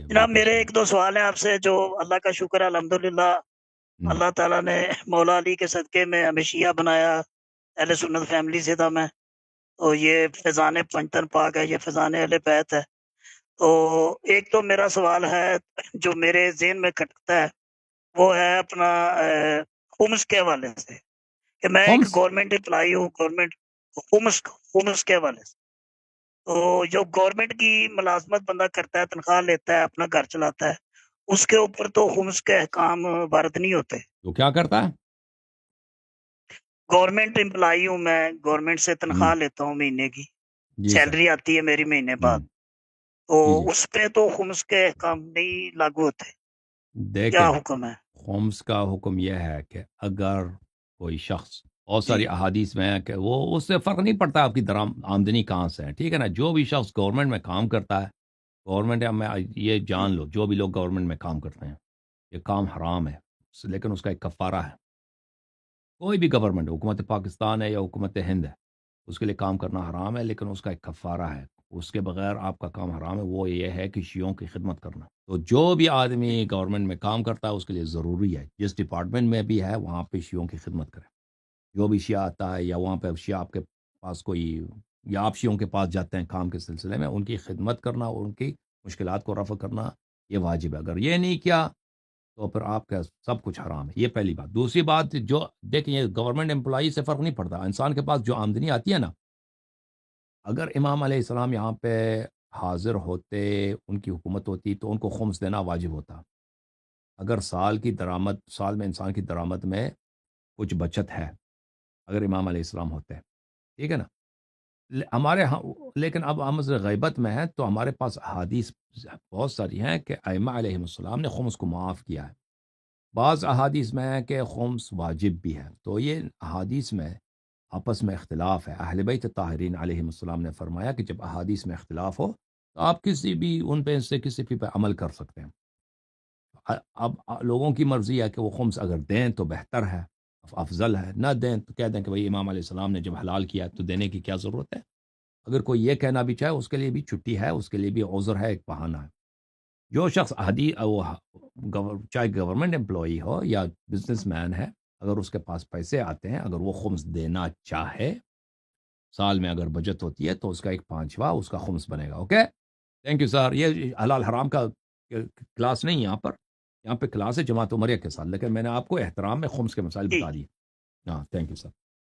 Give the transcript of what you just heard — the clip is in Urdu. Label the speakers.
Speaker 1: جناب
Speaker 2: واپس
Speaker 1: میرے
Speaker 2: کریں۔
Speaker 1: ایک دو سوال ہیں آپ سے، جو اللہ کا شکر ہے الحمدللہ
Speaker 2: ہوں،
Speaker 1: اللہ تعالیٰ نے مولا علی کے صدقے میں ہمیں شیعہ بنایا، اہل سنت فیملی سے تھا میں، تو یہ فیضان پنجتن پاک ہے، یہ فیضان اہل بیت ہے۔ تو ایک تو میرا سوال ہے جو میرے ذہن میں کھٹکتا ہے، وہ ہے اپنا خمس کے حوالے سے، کہ میں ایک
Speaker 2: خمس
Speaker 1: گورنمنٹ امپلائی ہوں، گورنمنٹ خمس کے حوالے سے۔ تو جو گورنمنٹ کی ملازمت بندہ کرتا ہے، تنخواہ لیتا ہے، اپنا گھر چلاتا ہے، اس کے اوپر تو خمس کے احکام وارد نہیں ہوتے۔
Speaker 2: تو کیا کرتا ہے؟
Speaker 1: گورنمنٹ امپلائی ہوں میں، گورنمنٹ سے
Speaker 2: ہوں،
Speaker 1: تنخواہ لیتا ہوں مہینے کی،
Speaker 2: جی سر،
Speaker 1: سیلری آتی ہے میری مہینے بعد،
Speaker 2: ہوں،
Speaker 1: تو
Speaker 2: جی جی،
Speaker 1: اس پہ تو خمس کے احکام نہیں لاگو ہوتے، کیا
Speaker 2: دیکھیں،
Speaker 1: حکم ہے؟
Speaker 2: خمس کا حکم یہ ہے کہ اگر کوئی شخص، بہت
Speaker 1: جی
Speaker 2: ساری احادیث میں ہے کہ وہ اس سے فرق نہیں پڑتا آپ کی آمدنی کہاں سے ہے، ٹھیک ہے نا؟ جو بھی شخص گورنمنٹ میں کام کرتا ہے، گورنمنٹ میں یہ
Speaker 1: جی
Speaker 2: جان لو، جو بھی لوگ گورنمنٹ میں کام کرتے ہیں، یہ کام حرام ہے، لیکن اس کا ایک کفارہ ہے۔ کوئی بھی گورنمنٹ، حکومت پاکستان ہے یا حکومت ہند ہے، اس کے لیے کام کرنا حرام ہے، لیکن اس کا ایک کفارہ ہے۔ اس کے بغیر آپ کا کام حرام ہے، وہ یہ ہے کہ شیعوں کی خدمت کرنا۔ تو جو بھی آدمی گورنمنٹ میں کام کرتا ہے اس کے لیے ضروری ہے، جس ڈپارٹمنٹ میں بھی ہے وہاں پہ شیعوں کی خدمت کرے۔ جو بھی شیعہ آتا ہے یا وہاں پہ شیعہ آپ کے پاس کوئی، یا آپ شیعوں کے پاس جاتے ہیں کام کے سلسلے میں، ان کی خدمت کرنا اور ان کی مشکلات کو رفع کرنا یہ واجب ہے۔ اگر یہ نہیں کیا تو پھر آپ کا سب کچھ حرام ہے، یہ پہلی بات۔ دوسری بات، جو دیکھیں، یہ گورنمنٹ امپلائی سے فرق نہیں پڑتا، انسان کے پاس جو آمدنی آتی ہے نا، اگر امام علیہ السلام یہاں پہ حاضر ہوتے، ان کی حکومت ہوتی، تو ان کو خمس دینا واجب ہوتا۔ اگر سال میں انسان کی درآمد میں کچھ بچت ہے، اگر امام علیہ السلام ہوتے، ٹھیک ہے نا؟ ہمارے ہاں، لیکن اب ہم غیبت میں ہیں تو ہمارے پاس احادیث بہت ساری ہیں کہ ائمہ علیہ السلام نے خمس کو معاف کیا ہے۔ بعض احادیث میں ہے کہ خمس واجب بھی ہے، تو یہ احادیث میں آپس میں اختلاف ہے۔ اہل بیت طاہرین علیہ السلام نے فرمایا کہ جب احادیث میں اختلاف ہو تو آپ کسی بھی ان پہ سے کسی بھی پہ عمل کر سکتے ہیں۔ اب لوگوں کی مرضی ہے کہ وہ خمس اگر دیں تو بہتر ہے، افضل ہے، نہ دیں تو کہہ دیں کہ بھئی امام علیہ السلام نے جب حلال کیا تو دینے کی کیا ضرورت ہے۔ اگر کوئی یہ کہنا بھی چاہے، اس کے لیے بھی چھٹی ہے، اس کے لیے بھی عذر ہے، ایک بہانہ ہے۔ جو شخص چاہے گورنمنٹ امپلائی ہو یا بزنس مین ہے، اگر اس کے پاس پیسے آتے ہیں، اگر وہ خمس دینا چاہے، سال میں اگر بچت ہوتی ہے تو اس کا ایک پانچواں اس کا خمس بنے گا۔ Okay, thank you sir. یہ حلال حرام کا کلاس نہیں یہاں پر، یہاں پہ کلاس ہے جماعت عمریہ کے ساتھ، لیکن میں نے آپ کو احترام میں خمس کے مسائل
Speaker 1: جی
Speaker 2: بتا دیے۔ ہاں، تھینک یو سر۔